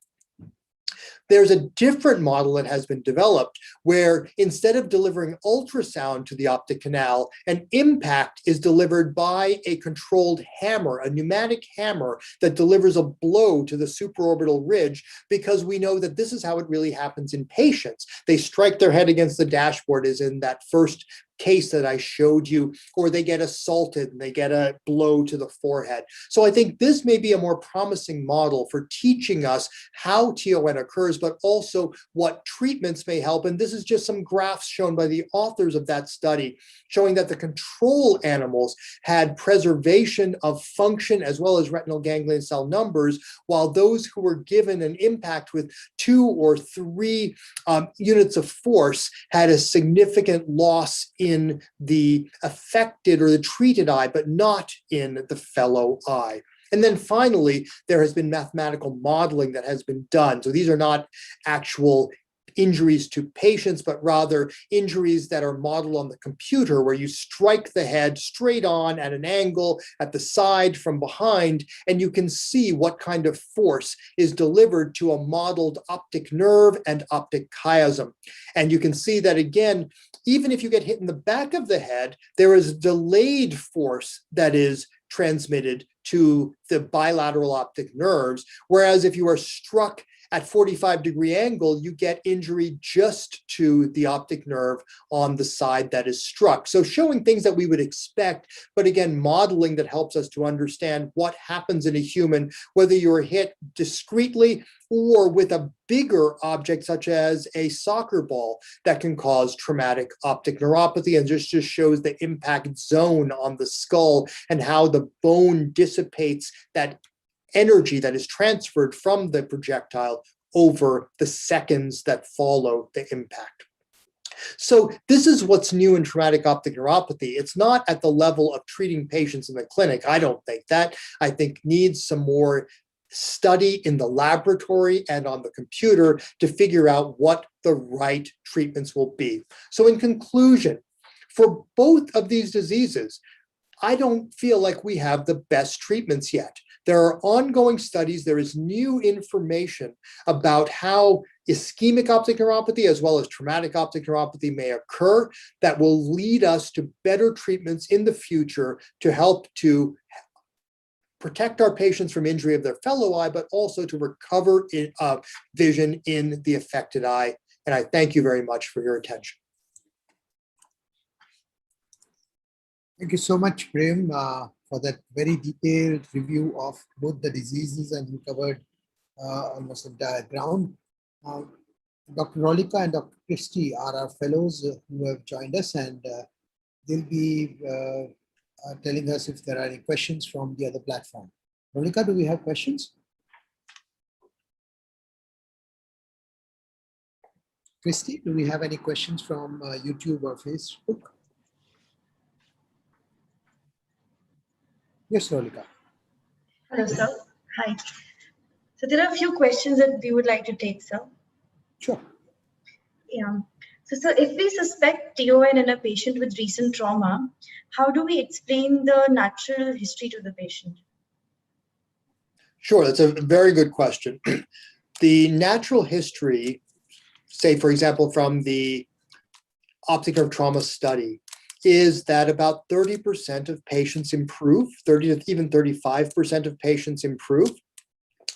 There's a different model that has been developed where instead of delivering ultrasound to the optic canal, an impact is delivered by a controlled hammer, a pneumatic hammer that delivers a blow to the supraorbital ridge, because we know that this is how it really happens in patients. They strike their head against the dashboard, as in that first case that I showed you, or they get assaulted and they get a blow to the forehead. So I think this may be a more promising model for teaching us how TON occurs, but also what treatments may help. And this is just some graphs shown by the authors of that study, showing that the control animals had preservation of function as well as retinal ganglion cell numbers, while those who were given an impact with 2 or 3 units of force had a significant loss in the affected or the treated eye, but not in the fellow eye. And then finally, there has been mathematical modeling that has been done. So these are not actual injuries to patients, but rather injuries that are modeled on the computer, where you strike the head straight on at an angle, at the side, from behind, and you can see what kind of force is delivered to a modeled optic nerve and optic chiasm. And you can see that, again, even if you get hit in the back of the head, there is delayed force that is transmitted to the bilateral optic nerves, whereas if you are struck at 45-degree angle, you get injury just to the optic nerve on the side that is struck. So showing things that we would expect, but again, modeling that helps us to understand what happens in a human, whether you're hit discretely or with a bigger object such as a soccer ball that can cause traumatic optic neuropathy, and just shows the impact zone on the skull and how the bone dissipates that energy that is transferred from the projectile over the seconds that follow the impact. So this is what's new in traumatic optic neuropathy. It's not at the level of treating patients in the clinic. I don't think that. I think needs some more study in the laboratory and on the computer to figure out what the right treatments will be. So in conclusion, for both of these diseases, I don't feel like we have the best treatments yet. There are ongoing studies. There is new information about how ischemic optic neuropathy as well as traumatic optic neuropathy may occur that will lead us to better treatments in the future to help to protect our patients from injury of their fellow eye, but also to recover vision in the affected eye. And I thank you very much for your attention. Thank you so much, Prem, for that very detailed review of both the diseases, and you covered almost the entire ground. Dr. Rolika and Dr. Christie are our fellows who have joined us, and they'll be telling us if there are any questions from the other platform. Rolika, do we have questions? Christie, do we have any questions from YouTube or Facebook? Yes, Rolika. Hello, sir. Hi. So there are a few questions that we would like to take, sir. Sure. Yeah. So, sir, if we suspect TON in a patient with recent trauma, how do we explain the natural history to the patient? Sure, that's a very good question. The natural history, say, for example, from the optic nerve trauma study, is that about 30% of patients improve, 30 to even 35% of patients improve,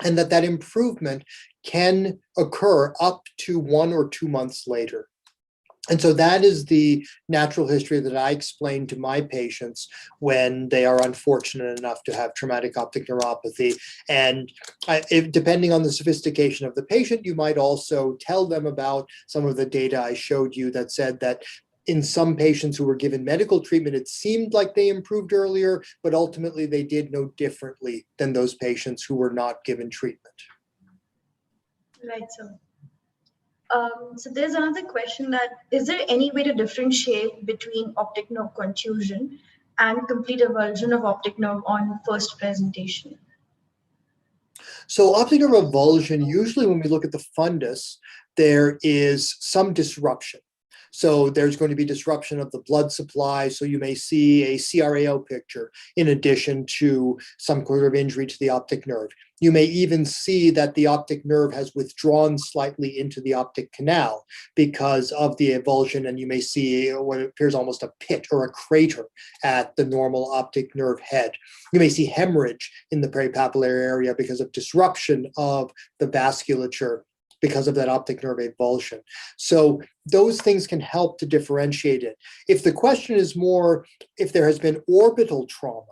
and that improvement can occur up to 1 or 2 months later. And so that is the natural history that I explain to my patients when they are unfortunate enough to have traumatic optic neuropathy. And depending on the sophistication of the patient, you might also tell them about some of the data I showed you that said that in some patients who were given medical treatment, it seemed like they improved earlier, but ultimately they did no differently than those patients who were not given treatment. Right, so. So there's another question that, is there any way to differentiate between optic nerve contusion and complete avulsion of optic nerve on first presentation? So optic nerve avulsion, usually when we look at the fundus, there is some disruption. So there's going to be disruption of the blood supply. So you may see a CRAO picture in addition to some sort of injury to the optic nerve. You may even see that the optic nerve has withdrawn slightly into the optic canal because of the avulsion, and you may see what appears almost a pit or a crater at the normal optic nerve head. You may see hemorrhage in the peripapillary area because of disruption of the vasculature because of that optic nerve avulsion. So those things can help to differentiate it. If the question is more if there has been orbital trauma,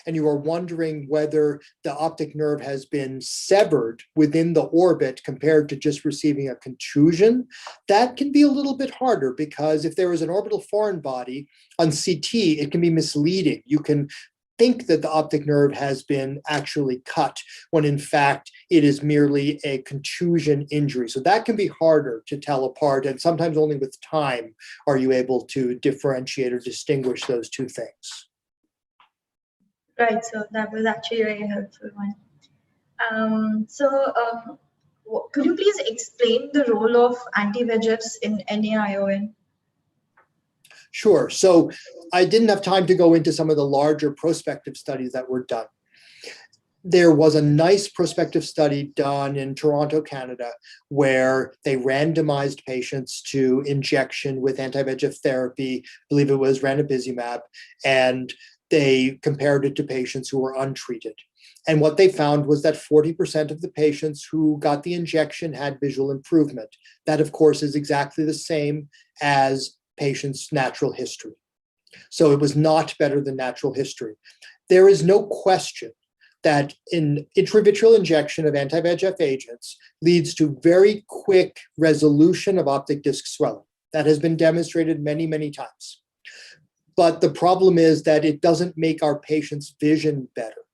and you are wondering whether the optic nerve has been severed within the orbit compared to just receiving a contusion, that can be a little bit harder, because if there is an orbital foreign body on CT, it can be misleading. You can think that the optic nerve has been actually cut when in fact it is merely a contusion injury. So that can be harder to tell apart, and sometimes only with time are you able to differentiate or distinguish those two things. Right, so that was actually a very helpful one. Could you please explain the role of anti-VEGFs in NAION? Sure. So I didn't have time to go into some of the larger prospective studies that were done. There was a nice prospective study done in Toronto, Canada, where they randomized patients to injection with anti-VEGF therapy, I believe it was ranibizumab, and they compared it to patients who were untreated. And what they found was that 40% of the patients who got the injection had visual improvement. That, of course, is exactly the same as patients' natural history. So it was not better than natural history. There is no question that an intravitreal injection of anti-VEGF agents leads to very quick resolution of optic disc swelling. That has been demonstrated many, many times. But the problem is that it doesn't make our patients' vision better.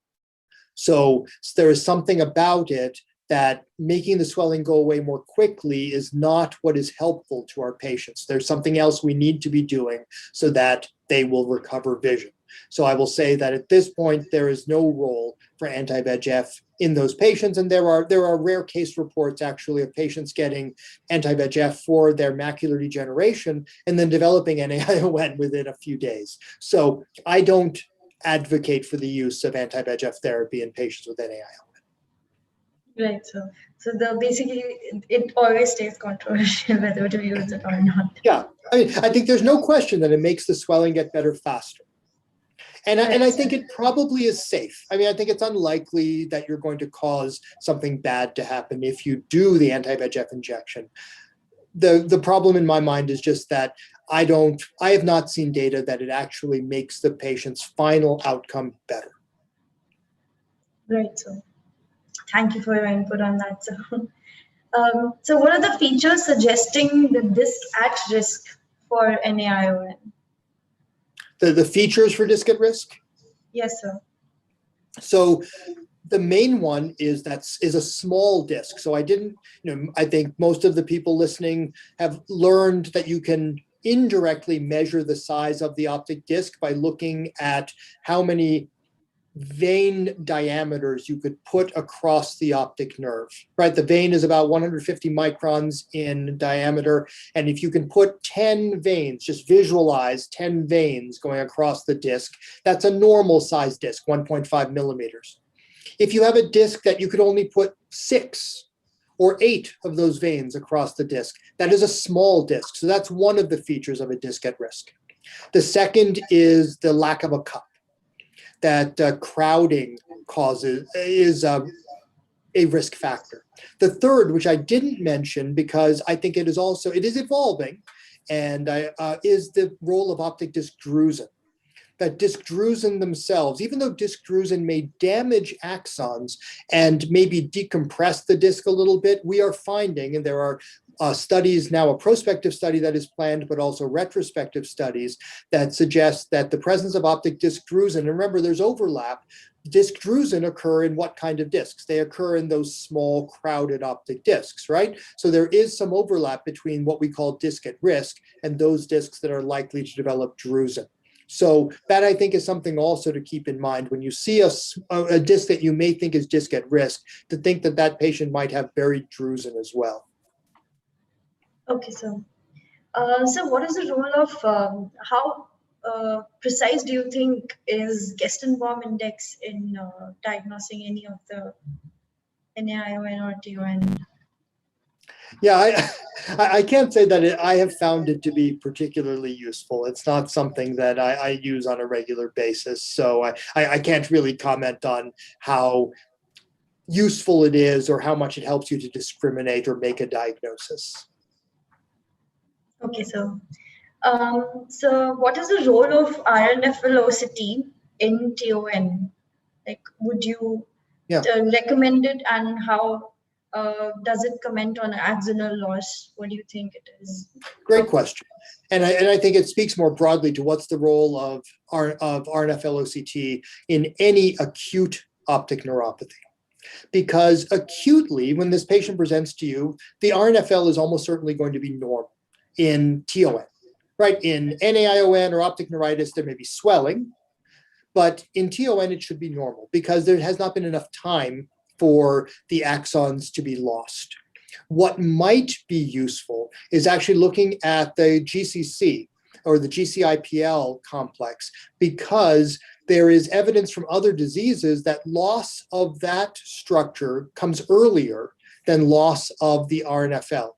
So there is something about it that making the swelling go away more quickly is not what is helpful to our patients. There's something else we need to be doing so that they will recover vision. So I will say that at this point, there is no role for anti-VEGF in those patients. And there are rare case reports actually of patients getting anti-VEGF for their macular degeneration and then developing NAION within a few days. So I don't advocate for the use of anti-VEGF therapy in patients with NAION. Right, so basically it always stays controversial whether to use it or not. Yeah, I think there's no question that it makes the swelling get better faster. And I think it probably is safe. I think it's unlikely that you're going to cause something bad to happen if you do the anti-VEGF injection. The problem in my mind is just that I have not seen data that it actually makes the patient's final outcome better. Right, so thank you for your input on that. So what are the features suggesting the disc at risk for NAION? The features for disc at risk? Yes, sir. So the main one is a small disc. So I think most of the people listening have learned that you can indirectly measure the size of the optic disc by looking at how many vein diameters you could put across the optic nerve, right? The vein is about 150 microns in diameter. And if you can put 10 veins, just visualize 10 veins going across the disc, that's a normal size disc, 1.5 millimeters. If you have a disc that you could only put 6 or 8 of those veins across the disc, that is a small disc. So that's one of the features of a disc at risk. The second is the lack of a cup. That crowding is a risk factor. The third, which I didn't mention because I think it is evolving, and is the role of optic disc drusen. That disc drusen themselves, even though disc drusen may damage axons and maybe decompress the disc a little bit, we are finding, and there are studies now, a prospective study that is planned, but also retrospective studies that suggest that the presence of optic disc drusen, and remember there's overlap, disc drusen occur in what kind of discs? They occur in those small crowded optic discs, right? So there is some overlap between what we call disc at risk and those discs that are likely to develop drusen. So that I think is something also to keep in mind when you see a disc that you may think is disc at risk, to think that that patient might have buried drusen as well. Okay, so what is the role of how precise do you think is Gestenbaum index in diagnosing any of the NAION or TON? Yeah, I can't say that I have found it to be particularly useful. It's not something that I use on a regular basis. So I can't really comment on how useful it is or how much it helps you to discriminate or make a diagnosis. Okay, so what is the role of RNF velocity in TON? Like, would you recommend it, and how does it comment on axonal loss? What do you think it is? Great question. And I think it speaks more broadly to what's the role of RNF LOCT in any acute optic neuropathy. Because acutely, when this patient presents to you, the RNFL is almost certainly going to be normal in TON, right? In NAION or optic neuritis, there may be swelling, but in TON, it should be normal because there has not been enough time for the axons to be lost. What might be useful is actually looking at the GCC or the GCIPL complex, because there is evidence from other diseases that loss of that structure comes earlier than loss of the RNFL.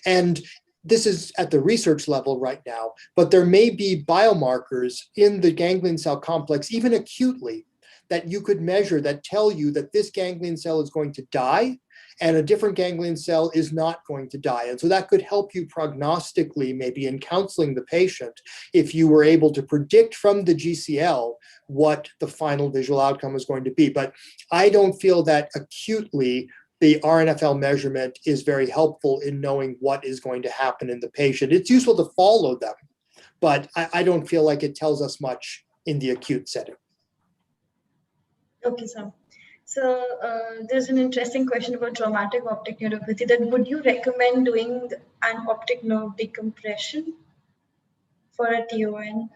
And this is at the research level right now, but there may be biomarkers in the ganglion cell complex, even acutely, that you could measure that tell you that this ganglion cell is going to die and a different ganglion cell is not going to die. And so that could help you prognostically, maybe in counseling the patient, if you were able to predict from the GCL what the final visual outcome is going to be. But I don't feel that acutely the RNFL measurement is very helpful in knowing what is going to happen in the patient. It's useful to follow them, but I don't feel like it tells us much in the acute setting. Okay, so there's an interesting question about traumatic optic neuropathy. That would you recommend doing an optic nerve decompression for a TON?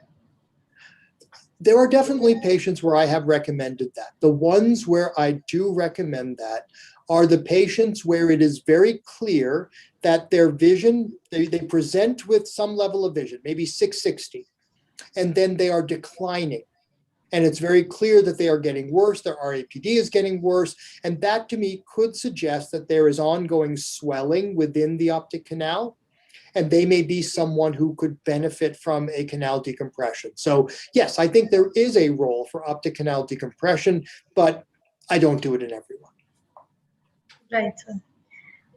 There are definitely patients where I have recommended that. The ones where I do recommend that are the patients where it is very clear that their vision, they present with some level of vision, maybe 660, and then they are declining. And it's very clear that they are getting worse, their RAPD is getting worse, and that to me could suggest that there is ongoing swelling within the optic canal, and they may be someone who could benefit from a canal decompression. So yes, I think there is a role for optic canal decompression, but I don't do it in everyone. Right.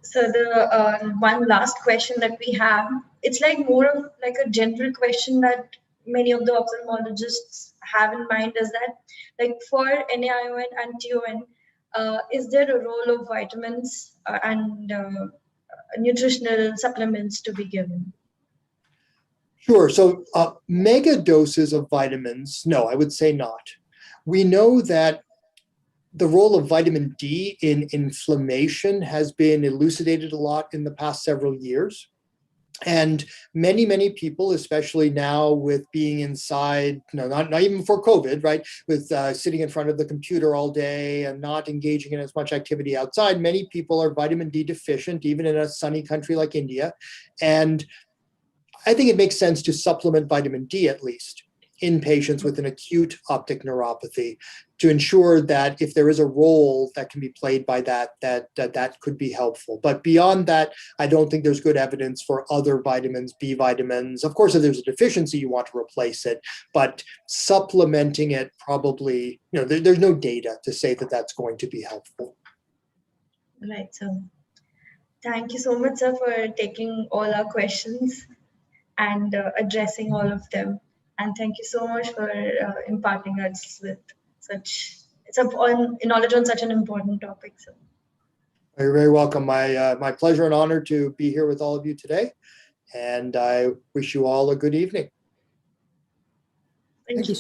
So the one last question that we have, it's like more of like a general question that many of the ophthalmologists have in mind, is that like for NAION and TON, is there a role of vitamins and nutritional supplements to be given? Sure. So mega doses of vitamins, no, I would say not. We know that the role of vitamin D in inflammation has been elucidated a lot in the past several years. And many, many people, especially now with being inside, not even before COVID, right, with sitting in front of the computer all day and not engaging in as much activity outside, many people are vitamin D deficient, even in a sunny country like India. And I think it makes sense to supplement vitamin D at least in patients with an acute optic neuropathy to ensure that if there is a role that can be played by that could be helpful. But beyond that, I don't think there's good evidence for other vitamins, B vitamins. Of course, if there's a deficiency, you want to replace it, but supplementing it probably, there's no data to say that that's going to be helpful. Right. So thank you so much, sir, for taking all our questions and addressing all of them. And thank you so much for imparting us with such knowledge on such an important topic. So. You're very welcome. My pleasure and honor to be here with all of you today. And I wish you all a good evening. Thank Thank you. you